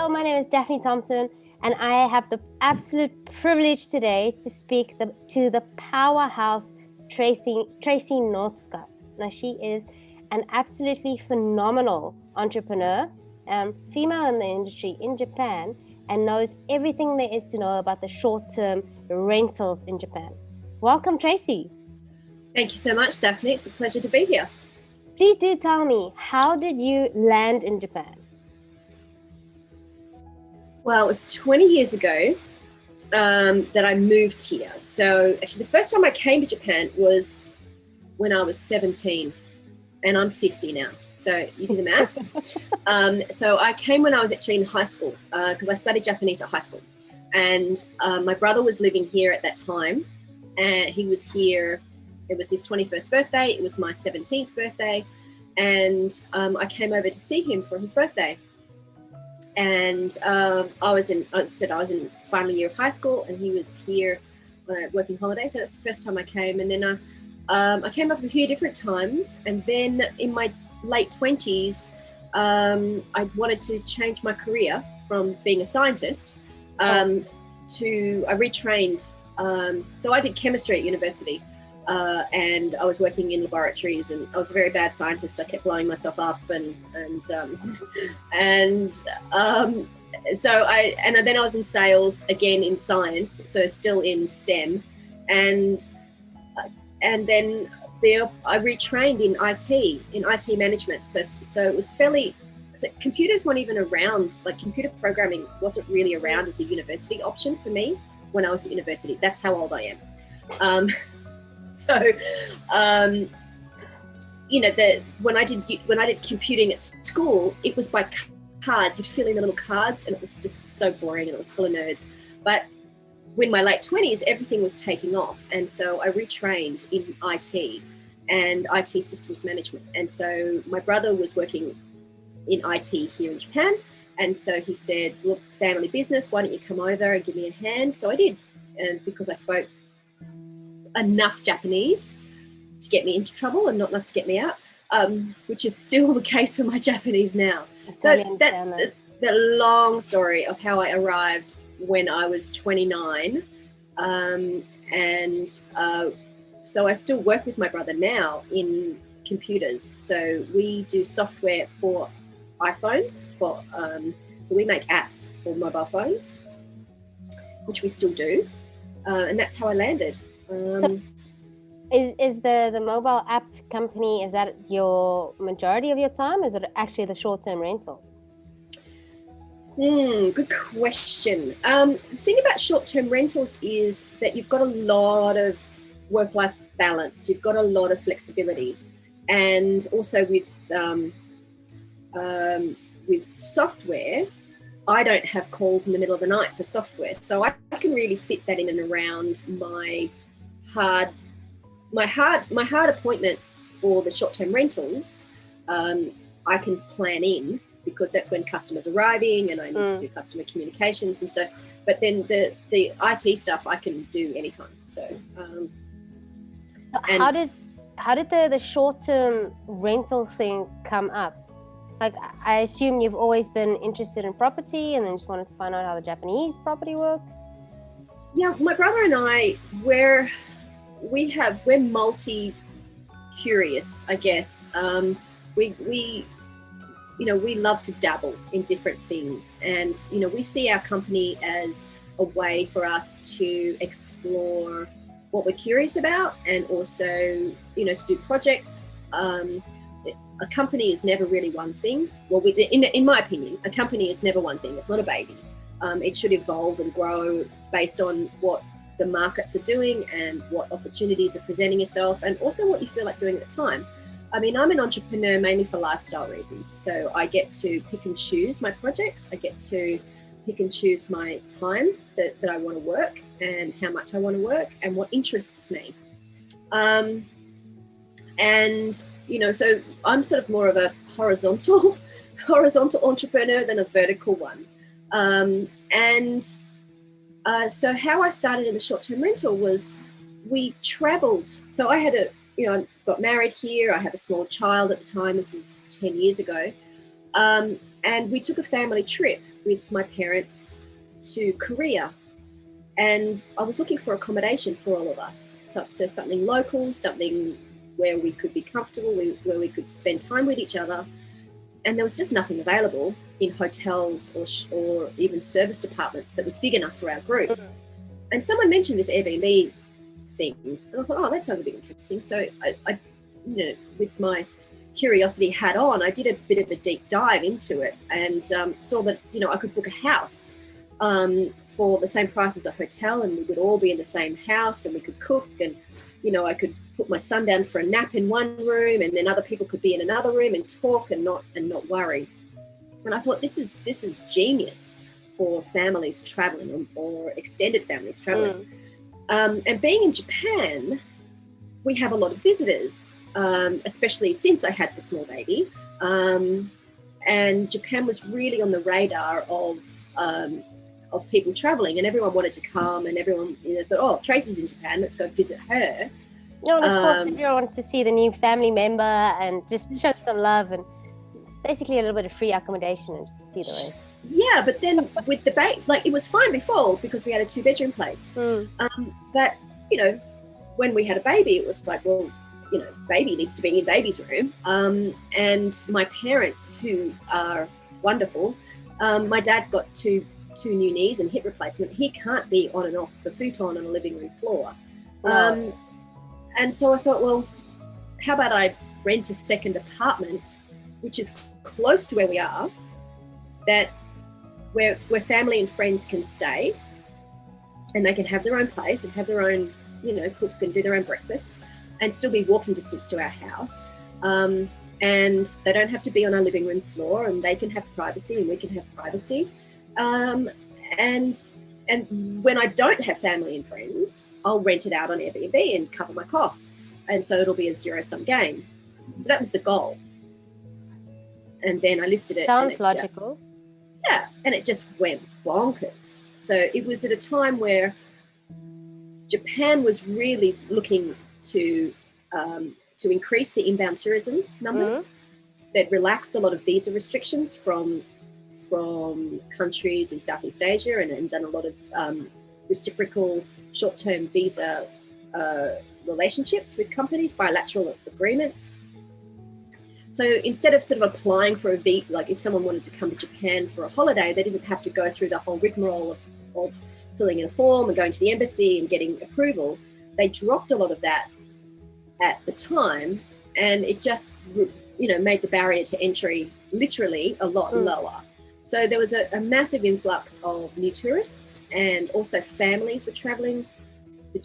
Hello, my name is Daphne Thompson, and I have the absolute privilege today to speak to the powerhouse Tracey Northcott. Now, she is an absolutely phenomenal entrepreneur, female in the industry in Japan, and knows everything there is to know about the short-term rentals in Japan. Welcome, Tracey. Thank you so much, Daphne. It's a pleasure to be here. Please do tell me, how did you land in Japan? Well, it was 20 years ago that I moved here. So actually the first time I came to Japan was when I was 17 and I'm 50 now. So you do the math. So I came when I was actually in high school because I studied Japanese at high school. And my brother was living here at that time, and he was here. It was his 21st birthday. It was my 17th birthday. And I came over to see him for his birthday. And I was in final year of high school, and he was here on a working holiday. So that's the first time I came. And then I came up a few different times. And then in my late 20s, I wanted to change my career from being a scientist I retrained. So I did chemistry at university. And I was working in laboratories, and I was a very bad scientist. I kept blowing myself up, and then I was in sales again in science, so still in STEM, and then I retrained in IT management. So it was fairly. So computers weren't even around. Like computer programming wasn't really around as a university option for me when I was at university. That's how old I am. So, when I did computing at school, it was by cards. You'd fill in the little cards, and it was just so boring, and it was full of nerds. But when my late 20s, everything was taking off, and so I retrained in IT and IT systems management. And so my brother was working in IT here in Japan, and so he said, "Look, family business. Why don't you come over and give me a hand?" So I did, and because I spoke enough Japanese to get me into trouble and not enough to get me out, which is still the case for my Japanese now. So that's the long story of how I arrived when I was 29. So I still work with my brother now in computers. So we do software for iPhones, so we make apps for mobile phones, which we still do. And that's how I landed. So is the mobile app company, is that your majority of your time? Is it actually the short-term rentals? Good question. The thing about short-term rentals is that you've got a lot of work-life balance. You've got a lot of flexibility, and also with software, I don't have calls in the middle of the night for software, so I can really fit that in and around my hard appointments for the short-term rentals. I can plan in because that's when customers are arriving, and I need to do customer communications, and so. But then the IT stuff I can do anytime. So how did the short-term rental thing come up? Like, I assume you've always been interested in property, and then just wanted to find out how the Japanese property works. Yeah, my brother and I, we're multi-curious, I guess. We love to dabble in different things, and we see our company as a way for us to explore what we're curious about, and also to do projects. A company is never really one thing. Well, in my opinion, a company is never one thing. It's not a baby. It should evolve and grow based on what the markets are doing and what opportunities are presenting yourself, and also what you feel like doing at the time. I mean, I'm an entrepreneur mainly for lifestyle reasons. So I get to pick and choose my projects. I get to pick and choose my time that I want to work, and how much I want to work, and what interests me. So I'm sort of more of a horizontal entrepreneur than a vertical one. So how I started in the short-term rental was we traveled. So I had I got married here. I had a small child at the time. This is 10 years ago. And we took a family trip with my parents to Korea. And I was looking for accommodation for all of us. So something local, something where we could be comfortable, where we could spend time with each other. And there was just nothing available in hotels or even service departments that was big enough for our group. And someone mentioned this Airbnb thing. And I thought, oh, that sounds a bit interesting. So I with my curiosity hat on, I did a bit of a deep dive into it and saw that, I could book a house for the same price as a hotel, and we would all be in the same house and we could cook, and, I could put my son down for a nap in one room, and then other people could be in another room and talk and not worry. And I thought this is genius for families traveling or extended families traveling. And being in Japan, we have a lot of visitors, especially since I had the small baby. And Japan was really on the radar of people traveling, and everyone wanted to come, and everyone thought, oh, Tracey's in Japan, let's go visit her. No, and of course, if you want to see the new family member and just show some love and basically a little bit of free accommodation and just see the way. Yeah, but then with the baby, it was fine before because we had a 2-bedroom place. But, when we had a baby, it was like, well, baby needs to be in baby's room. And my parents, who are wonderful, my dad's got two new knees and hip replacement. He can't be on and off the futon on a living room floor. No. And so I thought, well, how about I rent a second apartment, which is close to where we are, where family and friends can stay, and they can have their own place and have their own, cook and do their own breakfast, and still be walking distance to our house. And they don't have to be on our living room floor, and they can have privacy and we can have privacy. And when I don't have family and friends, I'll rent it out on Airbnb and cover my costs. And so it'll be a zero-sum game. So that was the goal. And then I listed it. Sounds logical. Yeah, and it just went bonkers. So it was at a time where Japan was really looking to increase the inbound tourism numbers. They'd relaxed a lot of visa restrictions from countries in Southeast Asia and done a lot of reciprocal short-term visa relationships with companies, bilateral agreements. So instead of sort of applying for a visa, like if someone wanted to come to Japan for a holiday, they didn't have to go through the whole rigmarole of filling in a form and going to the embassy and getting approval. They dropped a lot of that at the time, and it just, made the barrier to entry literally a lot lower. So there was a massive influx of new tourists, and also families were traveling. The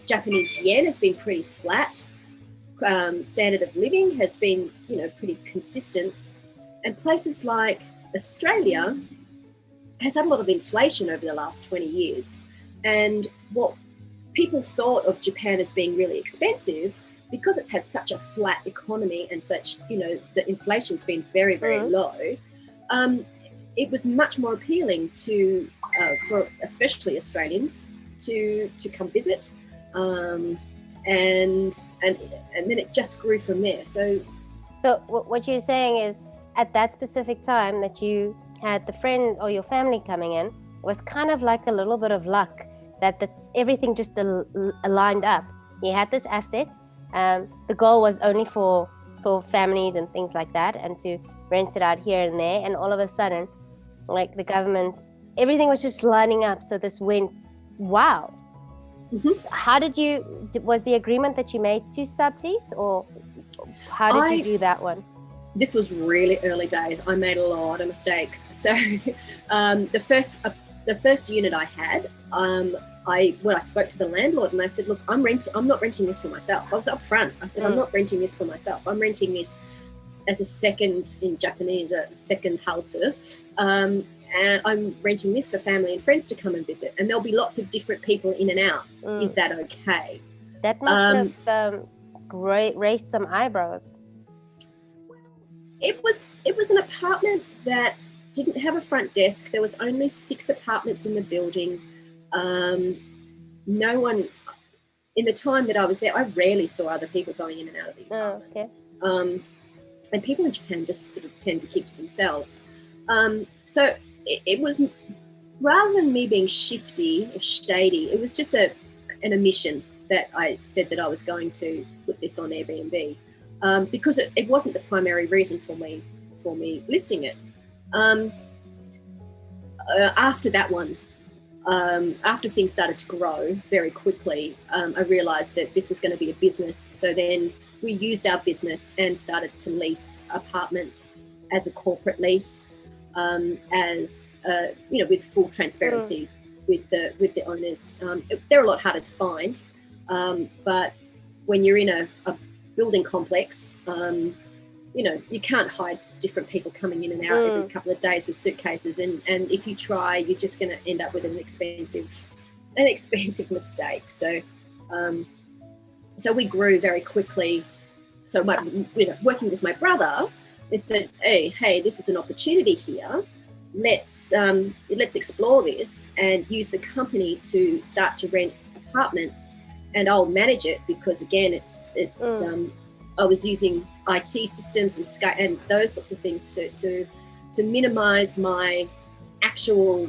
Japanese yen has been pretty flat. Standard of living has been, pretty consistent. And places like Australia has had a lot of inflation over the last 20 years. And what people thought of Japan as being really expensive, because it's had such a flat economy and such, the inflation's been very, very low, it was much more appealing for especially Australians to come visit. And then it just grew from there. So what you're saying is, at that specific time that you had the friend or your family coming in, it was kind of like a little bit of luck that everything just aligned up. You had this asset. The goal was only for families and things like that, and to rent it out here and there. And all of a sudden, like the government, everything was just lining up. So this went, wow. How was the agreement that you made to sublease, or how did you do that one? This was really early days. I made a lot of mistakes. So the first unit I had, I spoke to the landlord and I said, look, I'm not renting this for myself. I was up front. I said, I'm not renting this for myself. I'm renting this as a second, in Japanese, a second 𝘄𝗶𝘁𝗵. And I'm renting this for family and friends to come and visit. And there'll be lots of different people in and out. Is that okay? That must have raised some eyebrows. It was an apartment that didn't have a front desk. There was only 6 apartments in the building. No one, in the time that I was there, I rarely saw other people going in and out of the apartment. and people in Japan just sort of tend to keep to themselves. So it was, rather than me being shifty or shady, it was just an omission that I said that I was going to put this on Airbnb, because it wasn't the primary reason for me listing it. After that one, after things started to grow very quickly, I realized that this was going to be a business. So then we used our business and started to lease apartments as a corporate lease, with full transparency with the owners. They're a lot harder to find, but when you're in a building complex, you can't hide different people coming in and out every couple of days with suitcases, and if you try, you're just going to end up with an expensive mistake. So we grew very quickly. So working with my brother, they said, hey, this is an opportunity here. Let's explore this and use the company to start to rent apartments, and I'll manage it, because again, it's I was using IT systems and Skype and those sorts of things to minimize my actual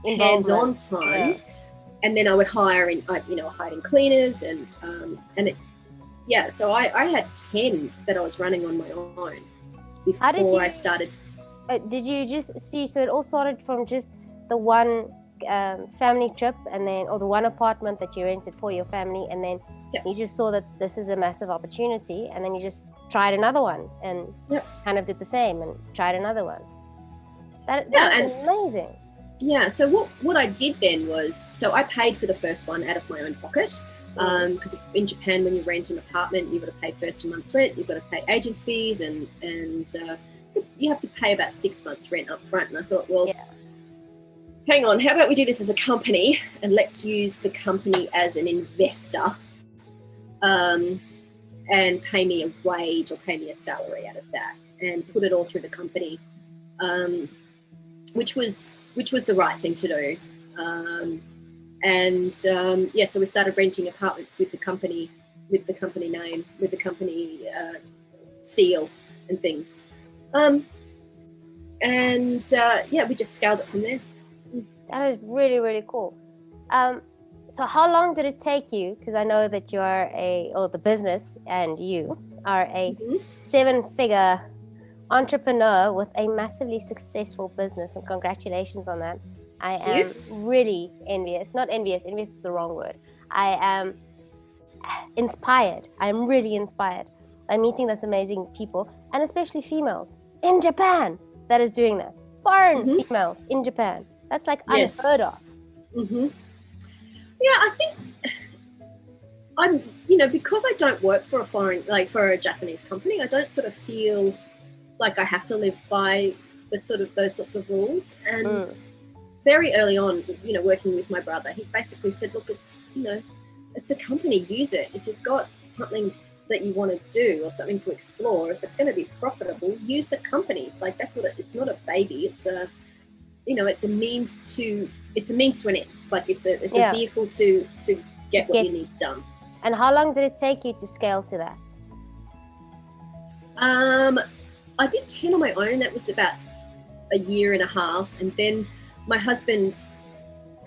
hands-on time. And then I would hire in cleaners so I had 10 that I was running on my own before I started. Did you just see, so it all started from just the one family trip, and then, or the one apartment that you rented for your family, and then you just saw that this is a massive opportunity, and then you just tried another one and kind of did the same and tried another one. That's amazing. Yeah, so what I did then was, so I paid for the first one out of my own pocket, because in Japan, when you rent an apartment, you've got to pay first a month's rent, you've got to pay agents' fees, and you have to pay about 6 months rent up front. And I thought, hang on, how about we do this as a company, and let's use the company as an investor, and pay me a wage or pay me a salary out of that, and put it all through the company, which was the right thing to do. So we started renting apartments with the company name, with the company seal and things. We just scaled it from there. That is really, really cool. So how long did it take you? Because I know that you are the business and you are a 7-figure entrepreneur with a massively successful business, and congratulations on that. I am really envious. Not envious. Envious is the wrong word. I am inspired. I'm really inspired by meeting those amazing people, and especially females in Japan that is doing that. Foreign females in Japan. That's like unheard of. Yeah, I think I'm, because I don't work for for a Japanese company, I don't sort of feel like I have to live by those sorts of rules. And very early on, working with my brother, he basically said, look, it's a company, use it. If you've got something that you want to do or something to explore, if it's going to be profitable, use the company. It's like, that's what it's not a baby. It's a means to an end. Like it's a vehicle to get what you need done. And how long did it take you to scale to that? I did 10 on my own. That was about a year and a half. And then my husband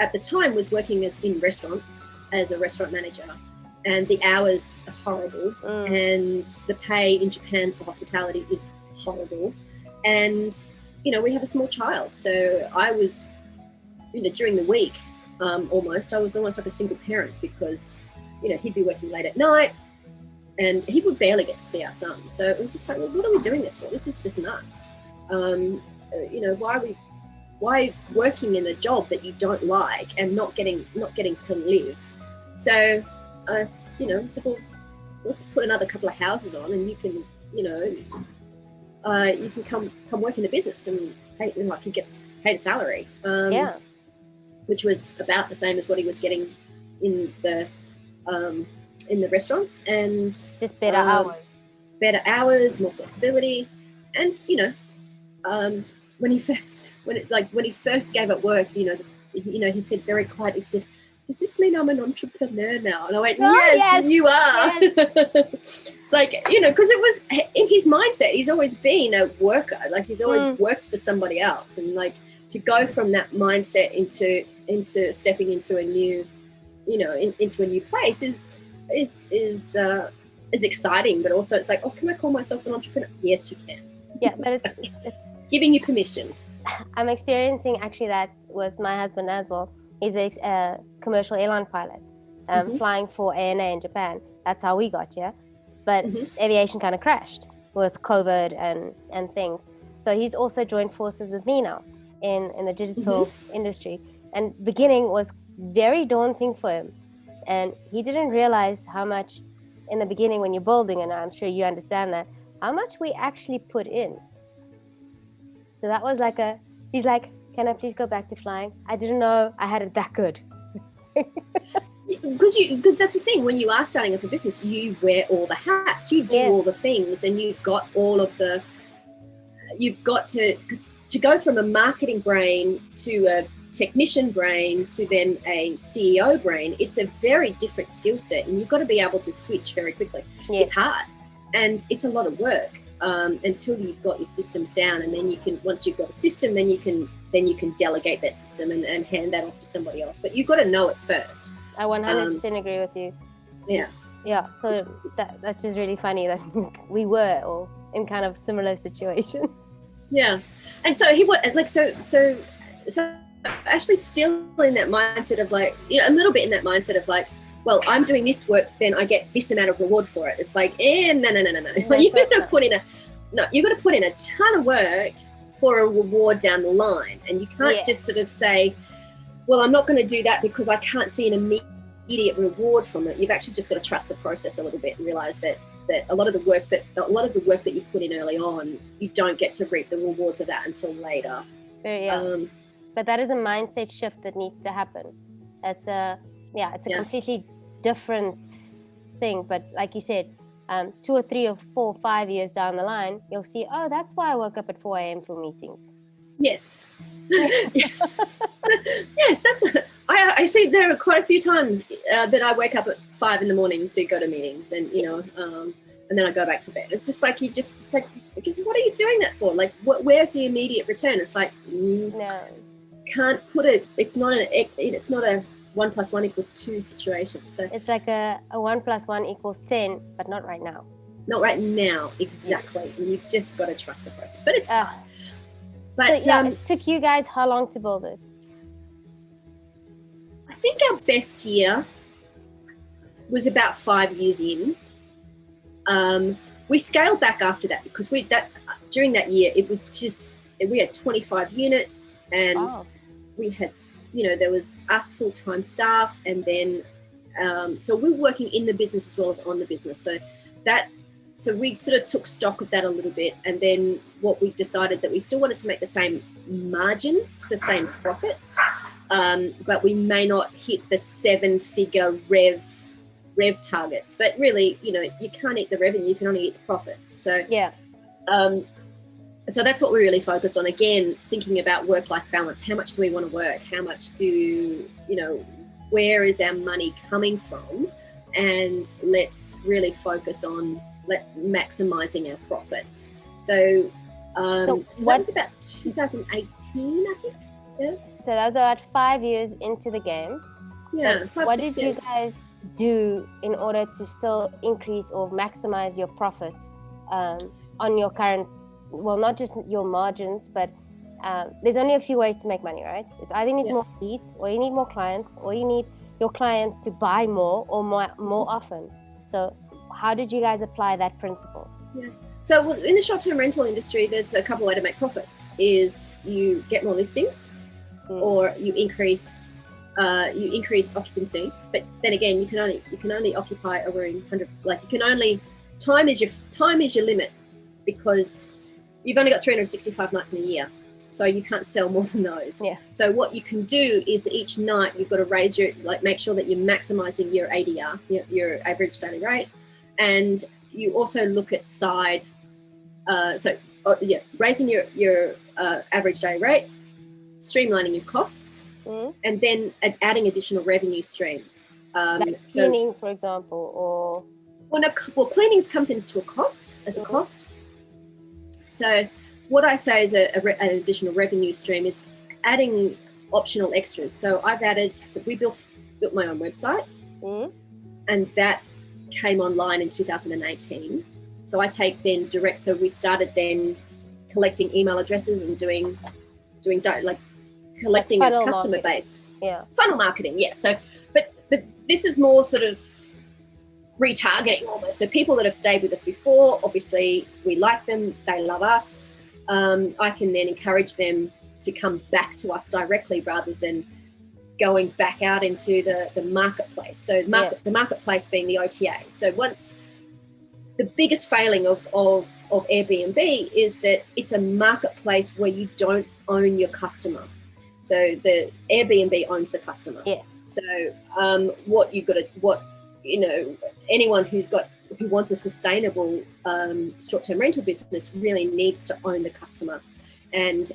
at the time was working in restaurants as a restaurant manager, and the hours are horrible, and the pay in Japan for hospitality is horrible. And, we have a small child. So I was, during the week, I was almost like a single parent, because, he'd be working late at night and he would barely get to see our son. So it was just like, well, what are we doing this for? This is just nuts. Why working in a job that you don't like and not getting to live? So I said, well, let's put another couple of houses on, and you can, you can come work in the business, and he gets paid a salary, which was about the same as what he was getting in the restaurants, and just better hours, more flexibility. And when he first gave up work, he said very quietly, he said, does this mean I'm an entrepreneur now? And I went, Oh, yes, you are. Yes. It's like, you know, because it was in his mindset, he's always been a worker. Like he's always worked for somebody else. And like to go from that mindset into stepping into a new, you know, into a new place is exciting, but also it's like, oh, can I call myself an entrepreneur? Yes, you can. Yeah, but it's giving you permission. I'm experiencing actually that with my husband as well. He's a commercial airline pilot, flying for ANA in Japan. That's how we got here. But aviation kind of crashed with COVID and things. So he's also joined forces with me now in the digital industry. And beginning was very daunting for him. And he didn't realize how much in the beginning when you're building, and I'm sure you understand that, how much we actually put in. So that was like he's like, can I please go back to flying? I didn't know I had it that good. Because that's the thing, when you are starting up a business, you wear all the hats, you do all the things, and you've got to go from a marketing brain to a technician brain to then a CEO brain. It's a very different skill set, and you've got to be able to switch very quickly. It's hard and it's a lot of work until you've got your systems down, and then you can, once you've got a system, then you can delegate that system and hand that off to somebody else. But you've got to know it first. I 100% agree with you. Yeah. So that's just really funny that we were all in kind of similar situations. Yeah, and so he was like, so actually still in that mindset of like, you know, a little bit in that mindset of like, well, I'm doing this work, then I get this amount of reward for it. It's like, no. Like, you've got to put in a ton of work for a reward down the line, and you can't just sort of say, well, I'm not going to do that because I can't see an immediate reward from it. You've actually just got to trust the process a little bit and realize that a lot of the work that you put in early on, you don't get to reap the rewards of that until later. But that is a mindset shift that needs to happen. It's a completely different thing. But like you said, 2 or 3 or 4 or 5 years down the line, you'll see, oh, that's why I woke up at 4 a.m. for meetings. Yes. Yes, I see there are quite a few times that I wake up at 5 a.m. to go to meetings, and you know, and then I go back to bed. It's just like it's like, because what are you doing that for? Like, where's the immediate return? It's like, no, can't put it. It's not a 1 + 1 = 2 situation. So it's like a 1 + 1 = 10, but not right now. Not right now, exactly. And you've just got to trust the process. But it's hard. But so, it took you guys how long to build it? I think our best year was about 5 years in. We scaled back after that because during that year it was just, we had 25 units, and we had, you know, there was us full-time staff, and then so we were working in the business as well as on the business. So we sort of took stock of that a little bit, and then what we decided that we still wanted to make the same margins, the same profits, but we may not hit the 7-figure rev targets. But really, you know, you can't eat the revenue, you can only eat the profits. So so that's what we really focused on. Again, thinking about work-life balance. How much do we want to work? How much where is our money coming from? And let's really focus on maximizing our profits. So that was about 2018, I think. Yeah. So that was about 5 years into the game. Yeah. What did you guys do in order to still increase or maximize your profits on your current, well, not just your margins, but there's only a few ways to make money, right? It's either you need more leads, or you need more clients, or you need your clients to buy more or more often. So how did you guys apply that principle? Yeah. So in the short-term rental industry, there's a couple of ways to make profits. Is you get more listings, or you increase occupancy. But then again, you can only occupy over 100. Like, you can only, time is your limit, because you've only got 365 nights in a year. So you can't sell more than those. Yeah. So what you can do is that each night you've got to raise make sure that you're maximizing your ADR, your average daily rate. And you also look at raising your average daily rate, streamlining your costs, and then adding additional revenue streams. Like cleaning, for example, or... Well, cleanings comes into a cost, as a cost. So what I say is an additional revenue stream is adding optional extras. So we built my own website, and that came online in 2018. So I take then direct. So we started then collecting email addresses and doing like collecting a customer base. Yeah. Funnel marketing. Yes. So, but this is more sort of retargeting almost. So people that have stayed with us before, obviously we like them, they love us. I can then encourage them to come back to us directly rather than going back out into the marketplace. So the marketplace being the OTA. So once the biggest failing of Airbnb is that it's a marketplace where you don't own your customer. So the Airbnb owns the customer. Yes. So anyone who wants a sustainable short-term rental business really needs to own the customer. And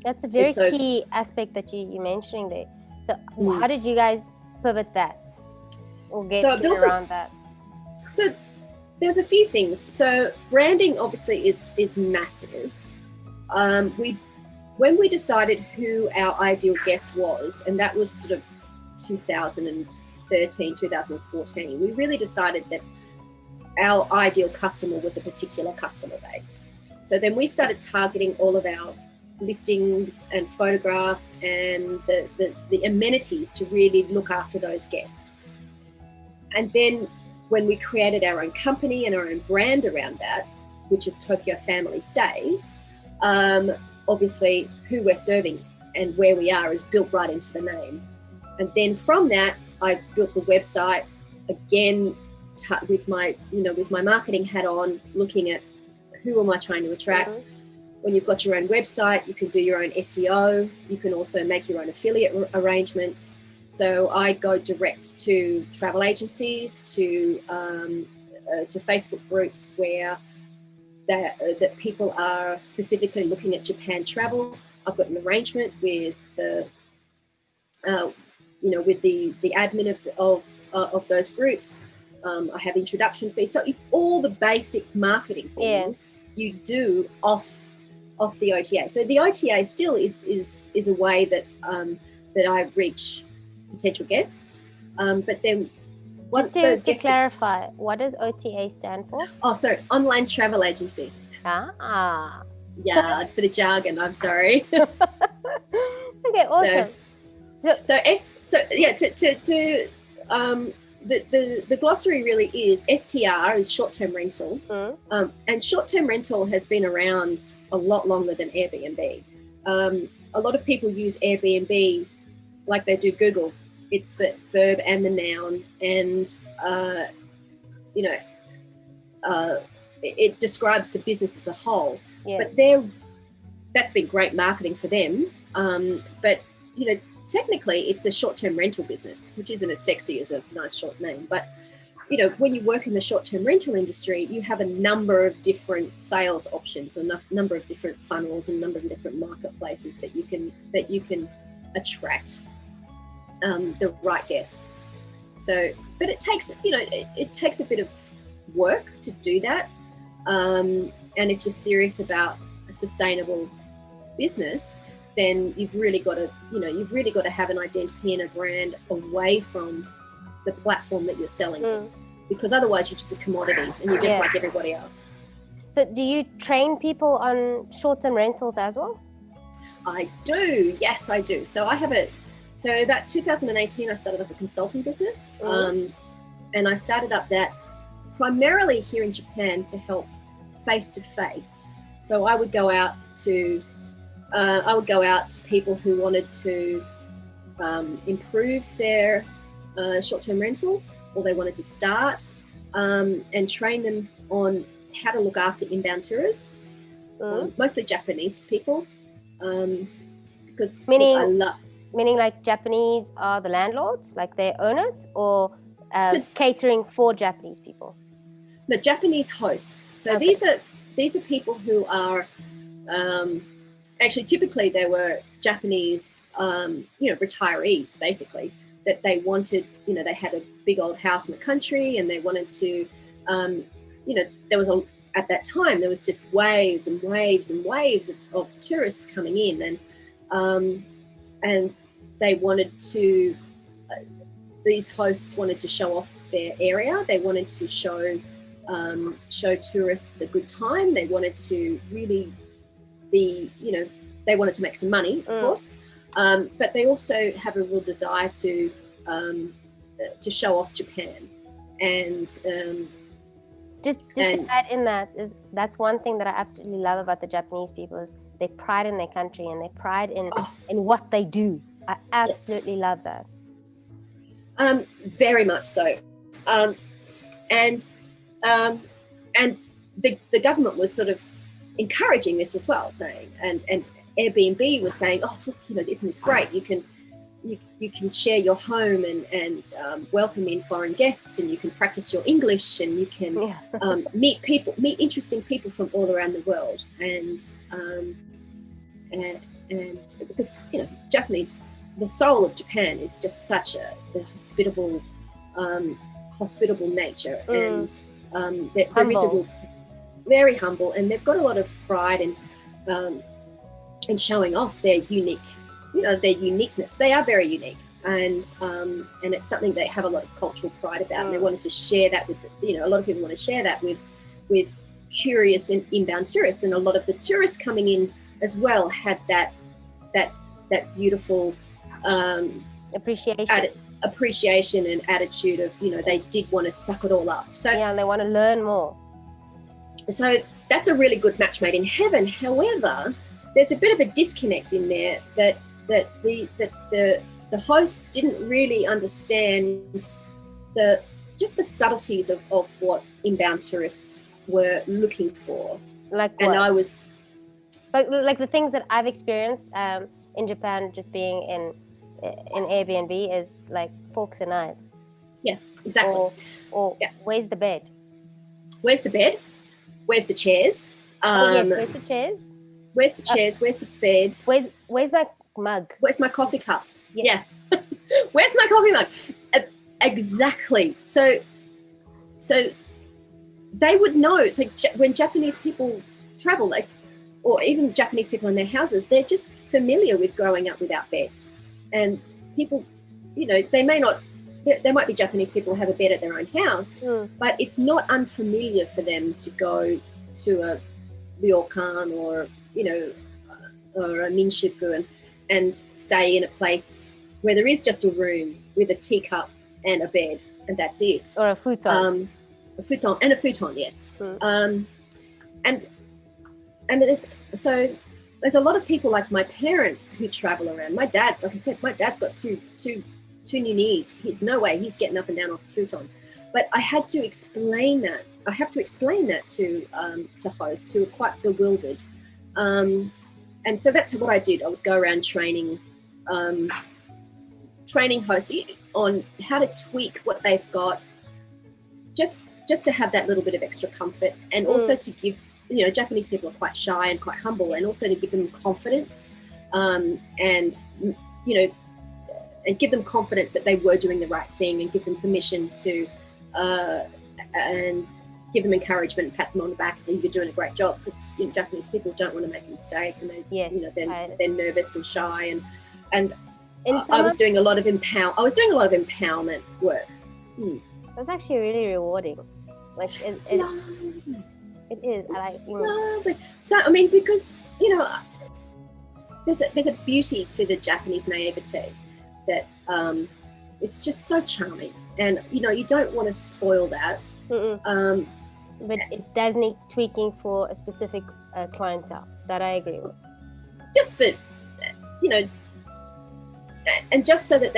that's a very key aspect that you're mentioning there. So how did you guys pivot that or get around that? So there's a few things. So branding obviously is massive. When we decided who our ideal guest was, and that was sort of 2013, 2014, we really decided that our ideal customer was a particular customer base. So then we started targeting all of our listings and photographs and the amenities to really look after those guests. And then when we created our own company and our own brand around that, which is Tokyo Family Stays, obviously who we're serving and where we are is built right into the name. And then from that, I built the website again with my marketing hat on, looking at who am I trying to attract. When you've got your own website, you can do your own SEO. You can also make your own affiliate arrangements. So I go direct to travel agencies, to Facebook groups where that people are specifically looking at Japan travel. I've got an arrangement with the admin of those groups. I have introduction fees. So all the basic marketing things you do off the OTA. So the OTA still is a way that I reach potential guests. But then once just to clarify, what does OTA stand for? Oh, sorry, Online Travel Agency. Ah. Yeah, for the jargon, I'm sorry. Okay, awesome. The glossary really is STR is short-term rental, and short-term rental has been around a lot longer than Airbnb. A lot of people use Airbnb like they do Google. It's the verb and the noun, and it describes the business as a whole. Yeah. But that's been great marketing for them. But technically it's a short-term rental business, which isn't as sexy as a nice short name. But when you work in the short-term rental industry, you have a number of different sales options, a number of different funnels, and a number of different marketplaces that you can attract the right guests. So, but it takes a bit of work to do that. And if you're serious about a sustainable business, then you've really got to have an identity and a brand away from the platform that you're selling on, because otherwise you're just a commodity and you're just like everybody else. So do you train people on short-term rentals as well? I do. Yes, I do. So about 2018, I started up a consulting business, and I started up that primarily here in Japan to help face-to-face. So I would go out to people who wanted to improve their short-term rental, or they wanted to start, and train them on how to look after inbound tourists, mostly Japanese people, because meaning like Japanese are the landlords, like they own it, or catering for Japanese people? The Japanese hosts. So these are people who are actually typically they were Japanese, retirees, basically, that they wanted, they had a big old house in the country, and they wanted to, there was at that time, there was just waves and waves and waves of tourists coming in, and they wanted to, these hosts wanted to show off their area. They wanted to show tourists a good time. They wanted to really be, they wanted to make some money, of course, but they also have a real desire to show off Japan. And just to add in that's one thing that I absolutely love about the Japanese people is they pride in their country and they pride in what they do. I absolutely love that. Very much so. And the government was sort of encouraging this as well, saying, and Airbnb was saying, oh, look, isn't this great? You can share your home and welcome in foreign guests, and you can practice your English, and you can meet interesting people from all around the world, and because Japanese, the soul of Japan is just such a hospitable nature, and there is very humble, and they've got a lot of pride in showing off their uniqueness. They are very unique, and it's something they have a lot of cultural pride about, and they wanted to share that with, a lot of people want to share that with curious and inbound tourists, and a lot of the tourists coming in as well had that beautiful appreciation and attitude of, they did want to suck it all up. So and they want to learn more. So that's a really good match made in heaven. However, there's a bit of a disconnect in there that the hosts didn't really understand the subtleties of what inbound tourists were looking for. Like what? And I was like the things that I've experienced in Japan, just being in Airbnb, is like forks and knives. Yeah, exactly. Or where's the bed? Where's the bed? Where's the chairs? Yes, where's the chairs? Where's the chairs? Where's the bed? Where's my mug? Where's my coffee cup? Yes. Yeah. Where's my coffee mug? Exactly. So they would know. It's like when Japanese people travel, or even Japanese people in their houses, they're just familiar with growing up without beds. And people, they may not. There might be Japanese people who have a bed at their own house, but it's not unfamiliar for them to go to a ryokan or a minshuku and stay in a place where there is just a room with a teacup and a bed, and that's it. Or a futon. A futon, yes. And there's a lot of people like my parents who travel around. My dad's, like I said, got two new knees. There's no way he's getting up and down off a futon. But I had to explain that. I have to explain that to hosts who are quite bewildered. And so that's what I did. I would go around training hosts on how to tweak what they've got, just to have that little bit of extra comfort, and also to give, Japanese people are quite shy and quite humble, and also to give them confidence, and give them confidence that they were doing the right thing, and give them permission to, and give them encouragement and pat them on the back and say, you're doing a great job, because Japanese people don't want to make a mistake, and they're nervous and shy, and I was doing a lot of empowerment work. That's actually really rewarding. Like it is. I like. Lovely. So I mean, because there's a beauty to the Japanese naivete that it's just so charming, and you don't want to spoil that. But it does need tweaking for a specific clientele. That I agree with. Just for and just so that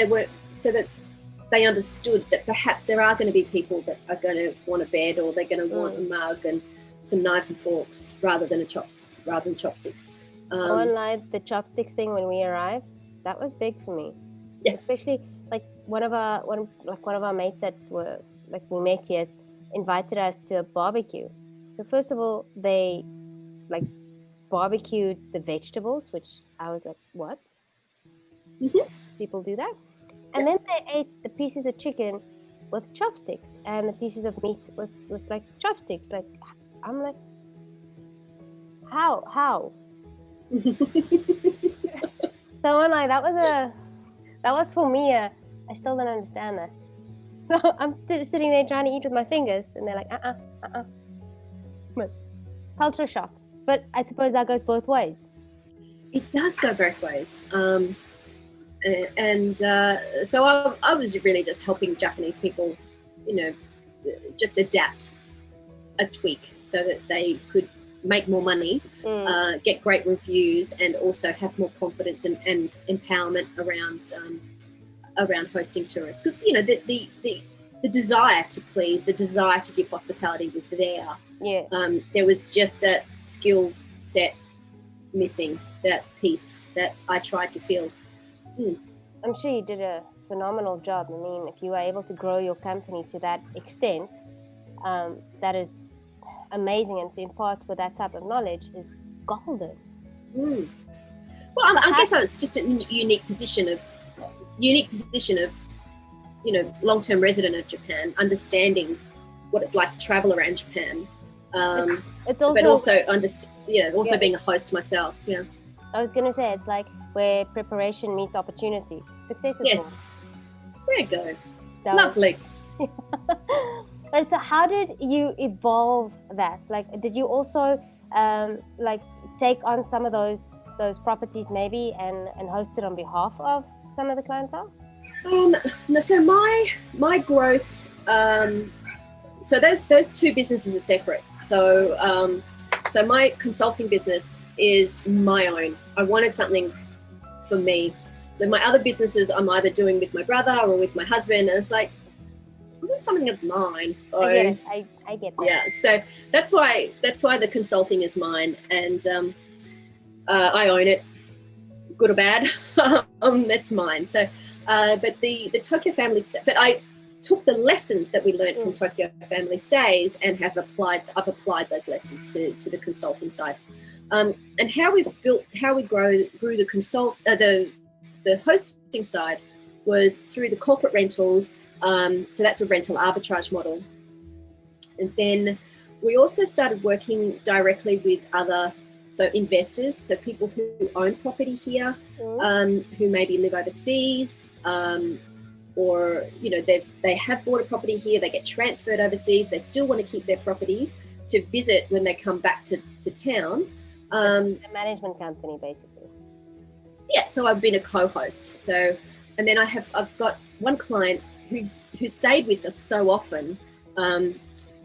they understood that perhaps there are going to be people that are going to want a bed, or they're going to want a mug and some knives and forks rather than chopsticks. I won't lie, the chopsticks thing when we arrived, that was big for me. Yeah. Especially like one of our mates that were we met here invited us to a barbecue. So first of all, they barbecued the vegetables, which I was like, what? Mhm. People do that. And then they ate the pieces of chicken with chopsticks and the pieces of meat with like chopsticks. Like, I'm like, how? So I'm like, that was for me. I still don't understand that. So I'm sitting there trying to eat with my fingers, and they're like, But culture shock. But I suppose that goes both ways. It does go both ways. So I was really just helping Japanese people, just adapt a tweak so that they could make more money, get great reviews, and also have more confidence and empowerment around hosting tourists. Because the desire to please, the desire to give hospitality was there. Yeah. There was just a skill set missing, that piece that I tried to fill. I'm sure you did a phenomenal job. I mean, if you were able to grow your company to that extent, that is amazing, and to impart with that type of knowledge is golden. Well, I guess I was just a unique position of long-term resident of Japan, understanding what it's like to travel around Japan. It's also, but also being a host myself. Yeah. I was going to say, it's like where preparation meets opportunity. Success is Yes. There you go. So, lovely. Right, so how did you evolve that? Like, did you also take on some of those properties maybe and host it on behalf of some of the clientele? No, so my growth. So those two businesses are separate. So my consulting business is my own. I wanted something for me. So my other businesses I'm either doing with my brother or with my husband, and it's like, I want something of mine. So, I get it. I get that. Yeah. So that's why the consulting is mine, and I own it, good or bad. That's mine. So, but the Tokyo Family but I took the lessons that we learned from Tokyo Family Stays and I've applied those lessons to the consulting side. And how we grew the hosting side was through the corporate rentals. So that's a rental arbitrage model. And then we also started working directly with other investors, so people who own property here, who maybe live overseas, or they have bought a property here, they get transferred overseas, they still want to keep their property to visit when they come back to town. A management company, basically. Yeah, so I've been a co-host. So, and then I've got one client who stayed with us so often.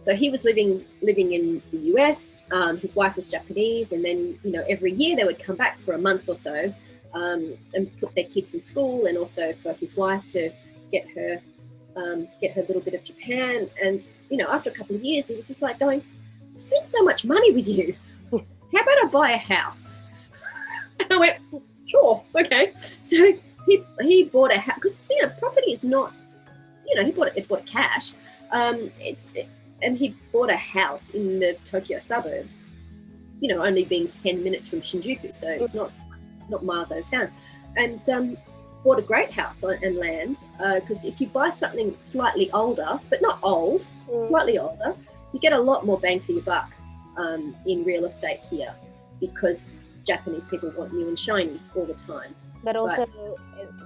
So he was living in the US. His wife was Japanese, and then every year they would come back for a month or so, and put their kids in school, and also for his wife to get her a little bit of Japan. And after a couple of years, he was just like going, "I spent so much money with you. How about I buy a house?" And I went, "Sure, okay." So he bought a house because property is not, he bought it cash. And he bought a house in the Tokyo suburbs, only being 10 minutes from Shinjuku, so it's not miles out of town. And bought a great house and land, because if you buy something slightly older, but not old, slightly older, you get a lot more bang for your buck in real estate here, because Japanese people want new and shiny all the time. But also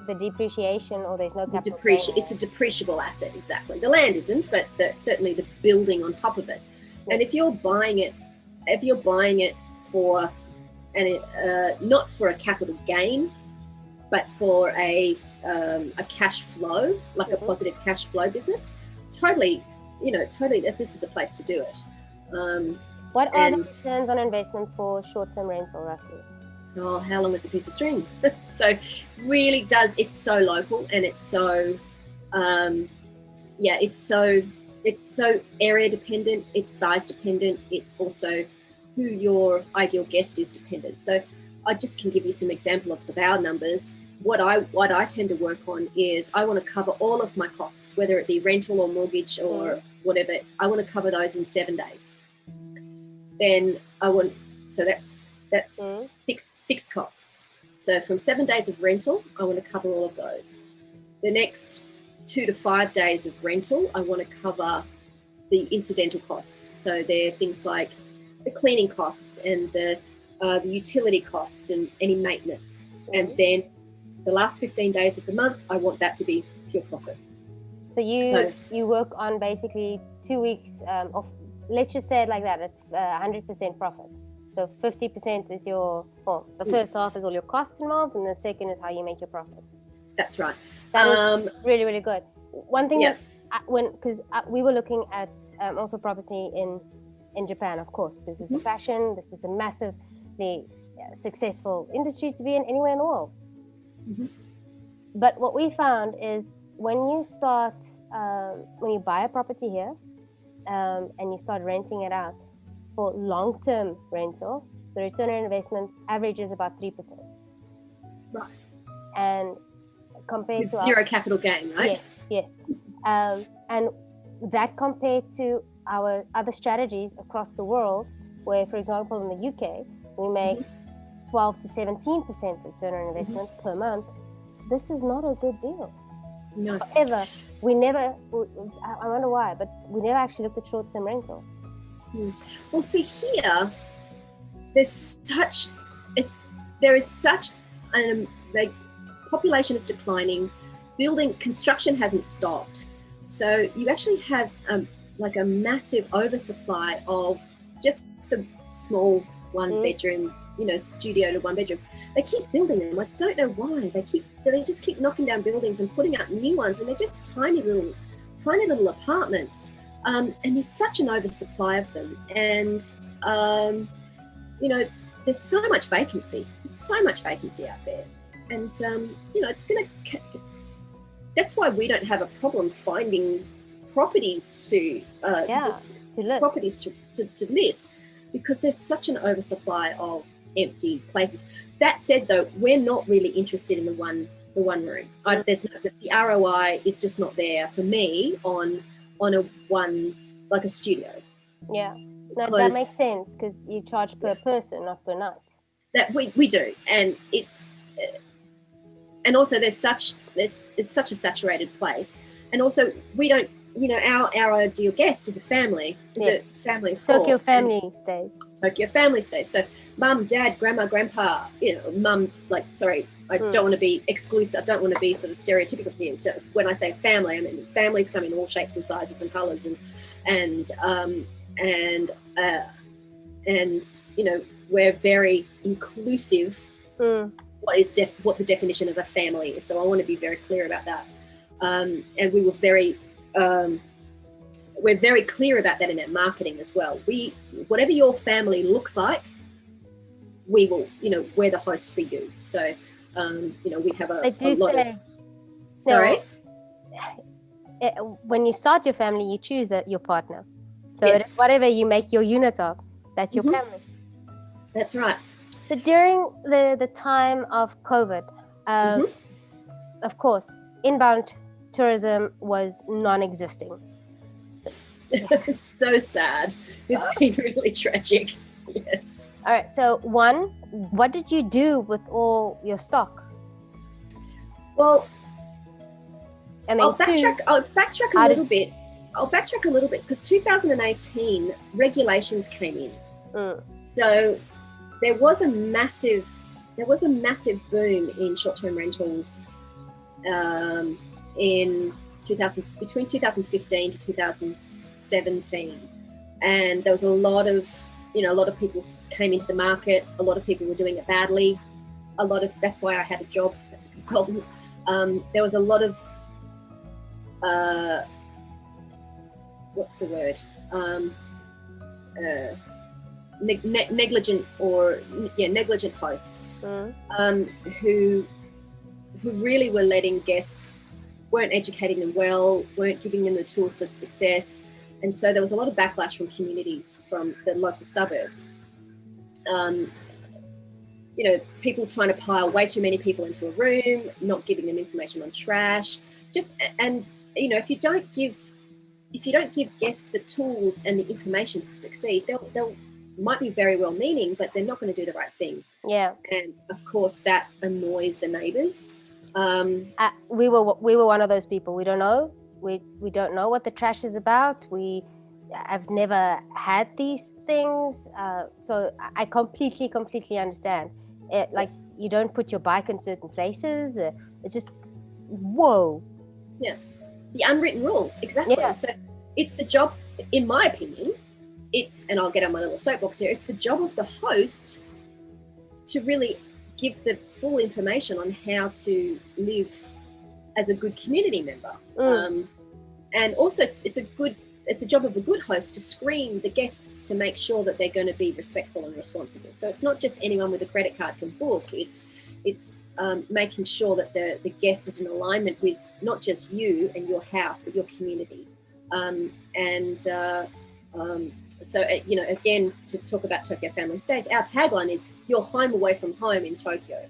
the depreciation, or there's no capital gain. It's a depreciable asset, exactly. The land isn't, but certainly the building on top of it. Yeah. And if you're buying it for not for a capital gain, but for a cash flow, like a positive cash flow business, totally, this is the place to do it. What are the returns on investment for short-term rental, roughly? Oh, how long is a piece of string? So really does, it's so local, and it's so, it's so area dependent, it's size dependent, it's also who your ideal guest is dependent. So I just can give you some examples of our numbers. What I tend to work on is I want to cover all of my costs, whether it be rental or mortgage or whatever. I want to cover those in 7 days. Then that's fixed costs. So from 7 days of rental, I want to cover all of those. The next 2 to 5 days of rental, I want to cover the incidental costs. So they're things like the cleaning costs and the utility costs and any maintenance. And then the last 15 days of the month, I want that to be pure profit. So you work on basically 2 weeks of, let's just say it like that, it's 100% profit. So 50% is the first half is all your costs involved, and the second is how you make your profit. That's right. That is really, really good. One thing Yeah. because we were looking at also property in Japan, of course, because this is a fashion, this is a massively successful industry to be in anywhere in the world. But what we found is when you start, when you buy a property here and you start renting it out for long-term rental, the return on investment average is about 3%. Right. And compared to zero capital gain, right? Yes. And that compared to our other strategies across the world, where, for example, in the UK, we make 12 to 17% return on investment per month. This is not a good deal. No. However, I wonder why, but we never actually looked at short-term rental. Well, see here, there is such like population is declining, construction hasn't stopped, so you actually have like a massive oversupply of just the small one bedroom, studio to one bedroom. They keep building them. I don't know why. They just keep knocking down buildings and putting up new ones, and they're just tiny little apartments. And there's such an oversupply of them, and there's so much vacancy. There's so much vacancy out there, and that's why we don't have a problem finding properties to list. Properties to list, because there's such an oversupply of empty places. That said, though, we're not really interested in the one room. The ROI is just not there for me on a one, like a studio. Yeah, that makes sense, because you charge per person, not per night. That we do, and it's and also there's such a saturated place, and also we don't. Our ideal guest is a family. A family of four. Tokyo family stays. So mum, dad, grandma, grandpa. Mum. I don't want to be exclusive. I don't want to be sort of stereotypical here. So when I say family, I mean families come in all shapes and sizes and colours, and we're very inclusive. What the definition of a family is. So I want to be very clear about that. And we're very clear about that in our marketing as well. Whatever your family looks like, we will, we're the host for you. So, we have a lot of. Sorry. When you start your family, you choose your partner. So Yes. whatever you make your unit of, that's your family. That's right. So during the time of COVID, of course, inbound tourism was non-existing. It's so sad. It's been really tragic. Yes. All right. So what did you do with all your stock? Well, and then I'll backtrack a little bit. I'll backtrack a little bit because 2018 regulations came in. So there was a massive boom in short-term rentals between 2015 to 2017, and there was a lot of people came into the market. A lot of people were doing it badly. That's why I had a job as a consultant. There was a lot of what's the word? Negligent hosts who really were letting guests, weren't educating them well, weren't giving them the tools for success. And so there was a lot of backlash from communities, from the local suburbs. People trying to pile way too many people into a room, not giving them information on trash. If you don't give guests the tools and the information to succeed, might be very well meaning, but they're not going to do the right thing. Yeah. And of course that annoys the neighbors. We were one of those people. We don't know. We don't know what the trash is about. I've never had these things. So I completely understand. Like, you don't put your bike in certain places. It's just, whoa. Yeah. The unwritten rules. Exactly. Yeah. So it's the job, in my opinion, and I'll get on my little soapbox here, it's the job of the host to really give the full information on how to live as a good community member. And also it's a job of a good host to screen the guests to make sure that they're going to be respectful and responsible. So it's not just anyone with a credit card can book. It's making sure that the guest is in alignment with not just you and your house, but your community. So, again, to talk about Tokyo Family Stays, our tagline is "Your home away from home in Tokyo."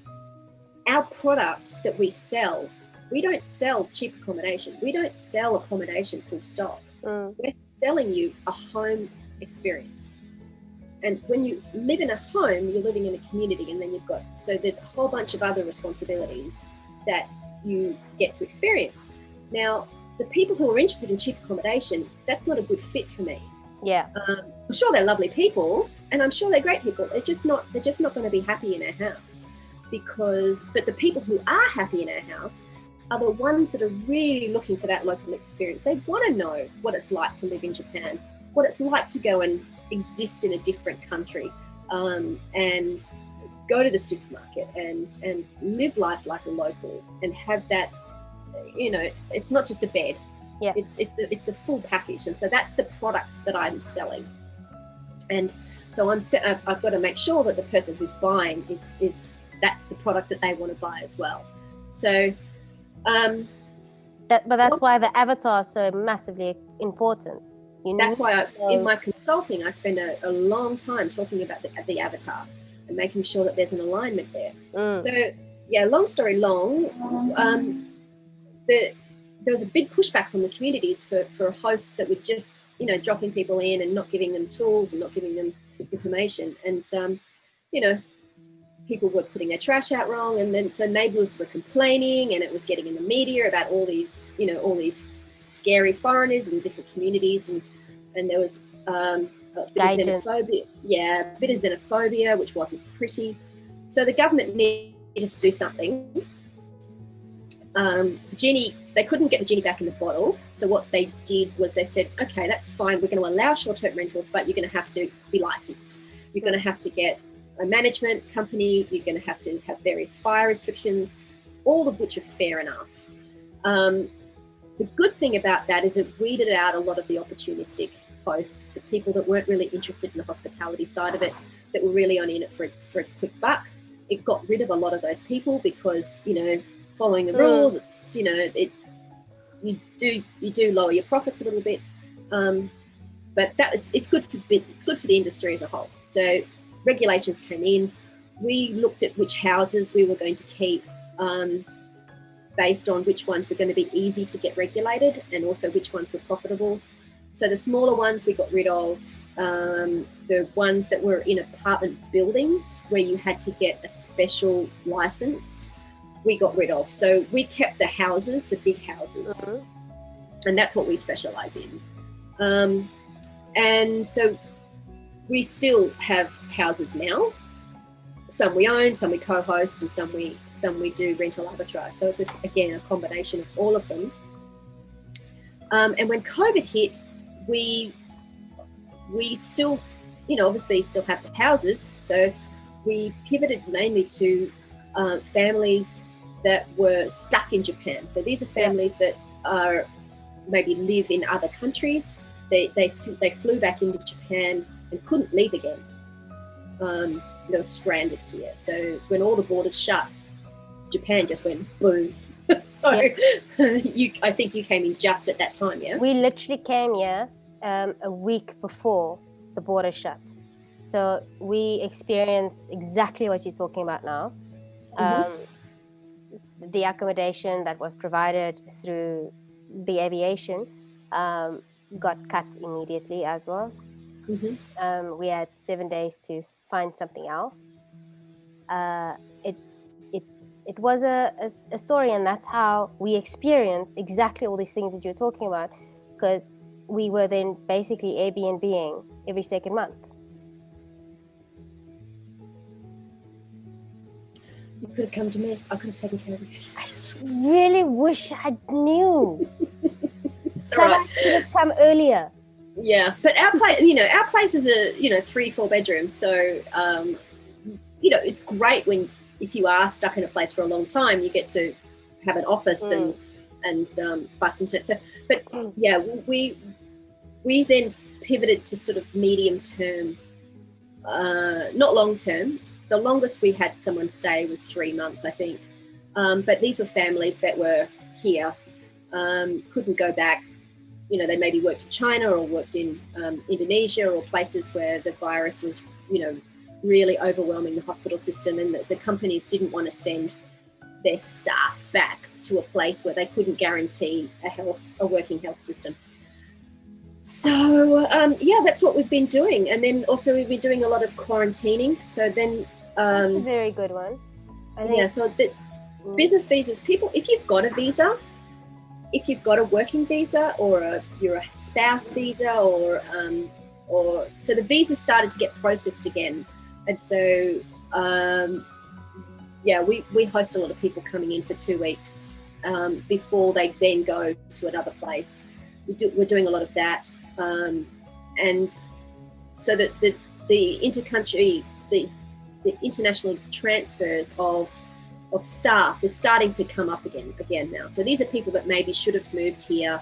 Our product that we sell, we don't sell cheap accommodation. We don't sell accommodation full stop. We're selling you a home experience. And when you live in a home, you're living in a community, and then so there's a whole bunch of other responsibilities that you get to experience. Now, the people who are interested in cheap accommodation, that's not a good fit for me. Yeah. I'm sure they're lovely people, and I'm sure they're great people. They're just not going to be happy in our house but the people who are happy in our house are the ones that are really looking for that local experience. They want to know what it's like to live in Japan, what it's like to go and exist in a different country, and go to the supermarket and live life like a local and have that, it's not just a bed. Yeah. It's the full package. And so that's the product that I'm selling. And so I've got to make sure that the person who's buying is that's the product that they want to buy as well. So that's why the avatar is so massively important. That's why in my consulting, I spend a long time talking about the avatar and making sure that there's an alignment there. So yeah, long story long, there was a big pushback from the communities for hosts that were just, dropping people in and not giving them tools and not giving them information. And, people were putting their trash out wrong. And then so neighbors were complaining, and it was getting in the media about all these scary foreigners in different communities. And there was a bit of xenophobia. Yeah, a bit of xenophobia, which wasn't pretty. So the government needed to do something. They couldn't get the genie back in the bottle. So what they did was they said, okay, that's fine. We're going to allow short-term rentals, but you're going to have to be licensed. You're going to have to get a management company. You're going to have various fire restrictions, all of which are fair enough. The good thing about that is it weeded out a lot of the opportunistic hosts, the people that weren't really interested in the hospitality side of it, that were really only in it for a quick buck. It got rid of a lot of those people because, following the rules, it's, you do lower your profits a little bit. But it's good for the industry as a whole. So regulations came in. We looked at which houses we were going to keep, based on which ones were going to be easy to get regulated and also which ones were profitable. So the smaller ones we got rid of. The ones that were in apartment buildings where you had to get a special license, we got rid of. So we kept the houses, the big houses, and that's what we specialize in. And so we still have houses now. Some we own, some we co-host, and some we do rental arbitrage. So it's again a combination of all of them. And when COVID hit, we still, obviously still have the houses. So we pivoted mainly to families that were stuck in Japan. So these are families that are maybe live in other countries. They flew back into Japan and couldn't leave again. They were stranded here. So when all the borders shut, Japan just went boom. So I think you came in just at that time, yeah? We literally came here a week before the border shut. So we experienced exactly what you're talking about now. The accommodation that was provided through the aviation got cut immediately as well. We had 7 days to find something else. It was a story, and that's how we experienced exactly all these things that you're talking about, because we were then basically Airbnb-ing every second month. You could have come to me. I could have taken care of you. I really wish I knew. It's all right. I should have come earlier. Yeah, but our place is a 3-4 bedrooms, so it's great if you are stuck in a place for a long time, you get to have an office and fast internet. So, but yeah, we then pivoted to sort of medium term, not long term. The longest we had someone stay was 3 months, I think. But these were families that were here, couldn't go back. They maybe worked in China or worked in Indonesia or places where the virus was, really overwhelming the hospital system, and the companies didn't want to send their staff back to a place where they couldn't guarantee a working health system. So, that's what we've been doing. And then also we've been doing a lot of quarantining. So then... that's a very good one. So the business visas, people, if you've got a visa, if you've got a working visa or you're a spouse visa or so the visa started to get processed again. And so, we host a lot of people coming in for 2 weeks before they then go to another place. We're doing a lot of that. And so that the intercountry, the international transfers of staff is starting to come up again now. So these are people that maybe should have moved here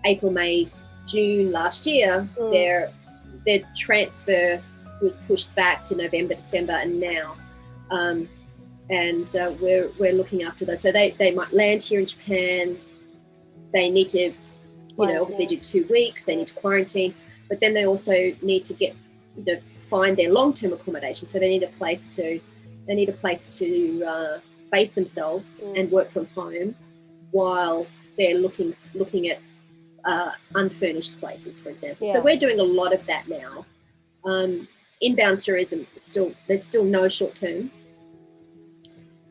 April, May, June last year. Their transfer was pushed back to November, December, and now. We're looking after those. So they might land here in Japan. They need to, obviously do 2 weeks. They need to quarantine, but then they also need to get, find their long-term accommodation. So they need a place to base themselves and work from home while they're looking at unfurnished places, for example. So we're doing a lot of that now. Inbound tourism there's still no short term.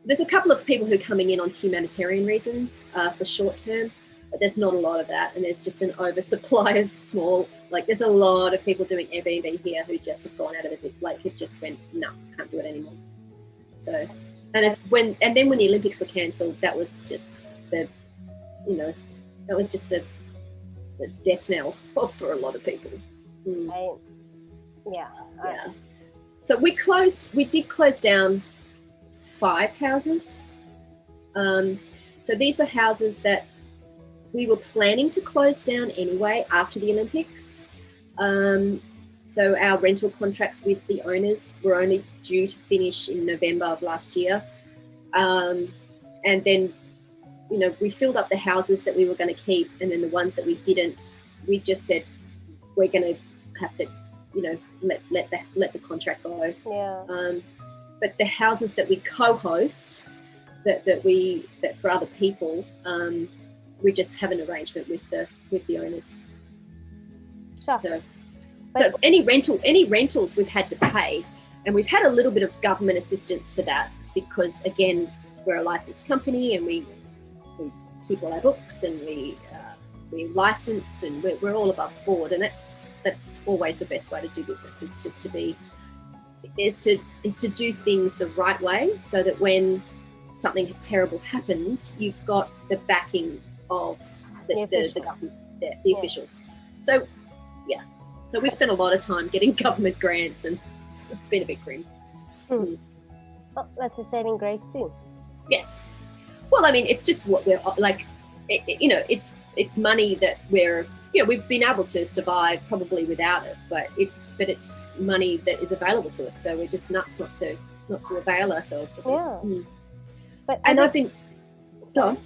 There's a couple of people who are coming in on humanitarian reasons for short term, but there's not a lot of that, and there's just an oversupply of small. There's a lot of people doing Airbnb here who just have gone out of it. It just went, no, can't do it anymore. So, when the Olympics were cancelled, that was just the death knell for a lot of people. So we did close down 5 houses. So these were houses that we were planning to close down anyway after the Olympics. So our rental contracts with the owners were only due to finish in November of last year. And then, we filled up the houses that we were going to keep, and then the ones that we didn't, we just said, we're going to have to, let the contract go. Yeah. But the houses that we co-host, that for other people, we just have an arrangement with the owners. Sure. So any rentals we've had to pay, and we've had a little bit of government assistance for that because, again, we're a licensed company and we keep all our books and we're licensed and we're all above board, and that's always the best way to do business is to do things the right way, so that when something terrible happens, you've got the backing of the officials. So so we've spent a lot of time getting government grants, and it's been a bit grim. Well, that's a saving grace too. Yes. Well, I mean, it's just what we're like. It's money that we've been able to survive probably without it, but it's money that is available to us. So we're just nuts not to avail ourselves of it. Yeah. But I've been. Sorry.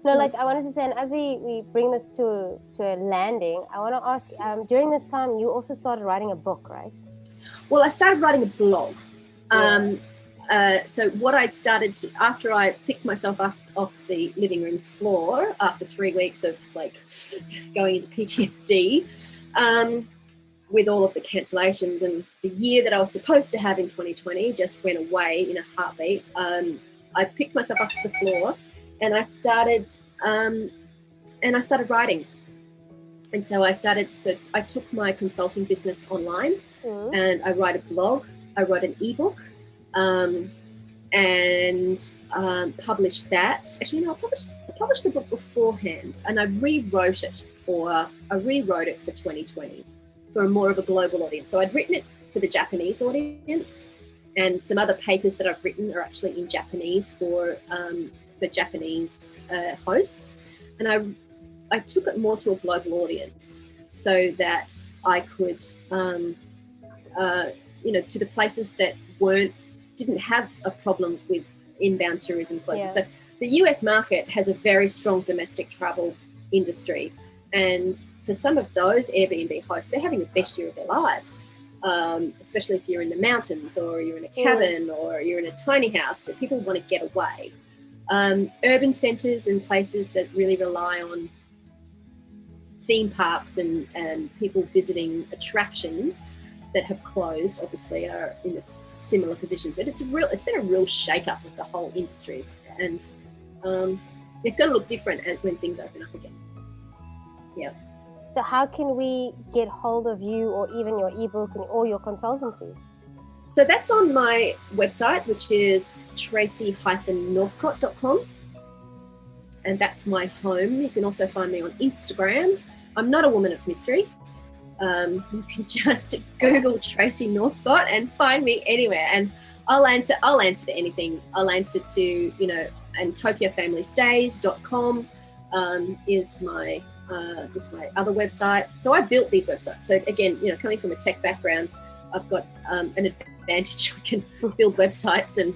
No, I wanted to say, and as we bring this to a landing, I want to ask, during this time, you also started writing a book, right? Well, I started writing a blog. So what I started to, after I picked myself up off the living room floor after 3 weeks of going into PTSD, with all of the cancellations and the year that I was supposed to have in 2020 just went away in a heartbeat, I picked myself up off the floor and I started writing. And so I took my consulting business online, and I write a blog, I wrote an ebook, and published that. Actually, no, I published the book beforehand, and I rewrote it for 2020 for more of a global audience. So I'd written it for the Japanese audience, and some other papers that I've written are actually in Japanese for Japanese hosts. And I took it more to a global audience so that I could, to the places that didn't have a problem with inbound tourism closing. Yeah. So the US market has a very strong domestic travel industry. And for some of those Airbnb hosts, they're having the best year of their lives, especially if you're in the mountains or you're in a cabin or you're in a tiny house. So people want to get away. Urban centres and places that really rely on theme parks and people visiting attractions that have closed, obviously, are in a similar position. But it's been a real shake-up of the whole industries, and it's going to look different when things open up again. Yeah. So how can we get hold of you or even your ebook or your consultancy? So that's on my website, which is 𝘄cie_Northcott.com. And that's my home. You can also find me on Instagram. I'm not a woman of mystery. You can just Google Tracey Northcott and find me anywhere. And I'll answer to anything. I'll answer to, and 𝘄𝗶𝘁𝗵.com is my other website. So I built these websites. So again, coming from a tech background, I've got an advantage. I can build websites and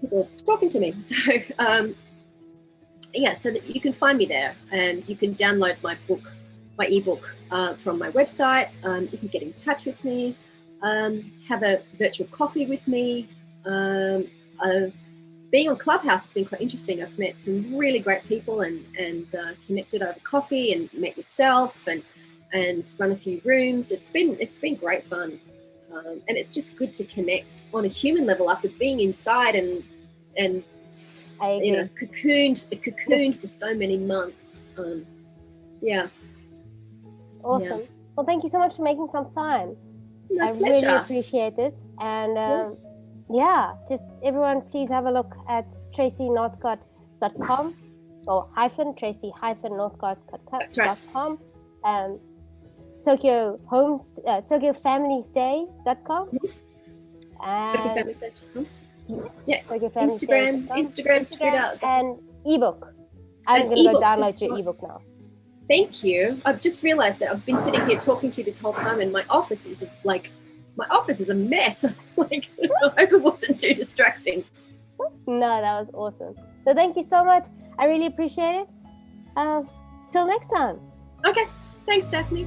people are talking to me. So so that you can find me there, and you can download my ebook from my website. You can get in touch with me, have a virtual coffee with me. Being on Clubhouse has been quite interesting. I've met some really great people and connected over coffee and met yourself and run a few rooms. It's been great fun, and it's just good to connect on a human level after being inside and cocooned for so many months. Awesome. Yeah. Well, thank you so much for making some time. My pleasure. Really appreciate it. And just everyone, please have a look at TraceyNorthcott.com or _Tracey-Northcott.com. That's right. TokyoFamilyStay.com. TokyoFamilyStay.com. Yeah, Instagram, Twitter, and ebook. I'm going to go download your ebook now. Thank you. I've just realized that I've been sitting here talking to you this whole time, and my office is a mess. I hope it wasn't too distracting. No, that was awesome. So thank you so much. I really appreciate it. Till next time. Okay. Thanks, Daphne.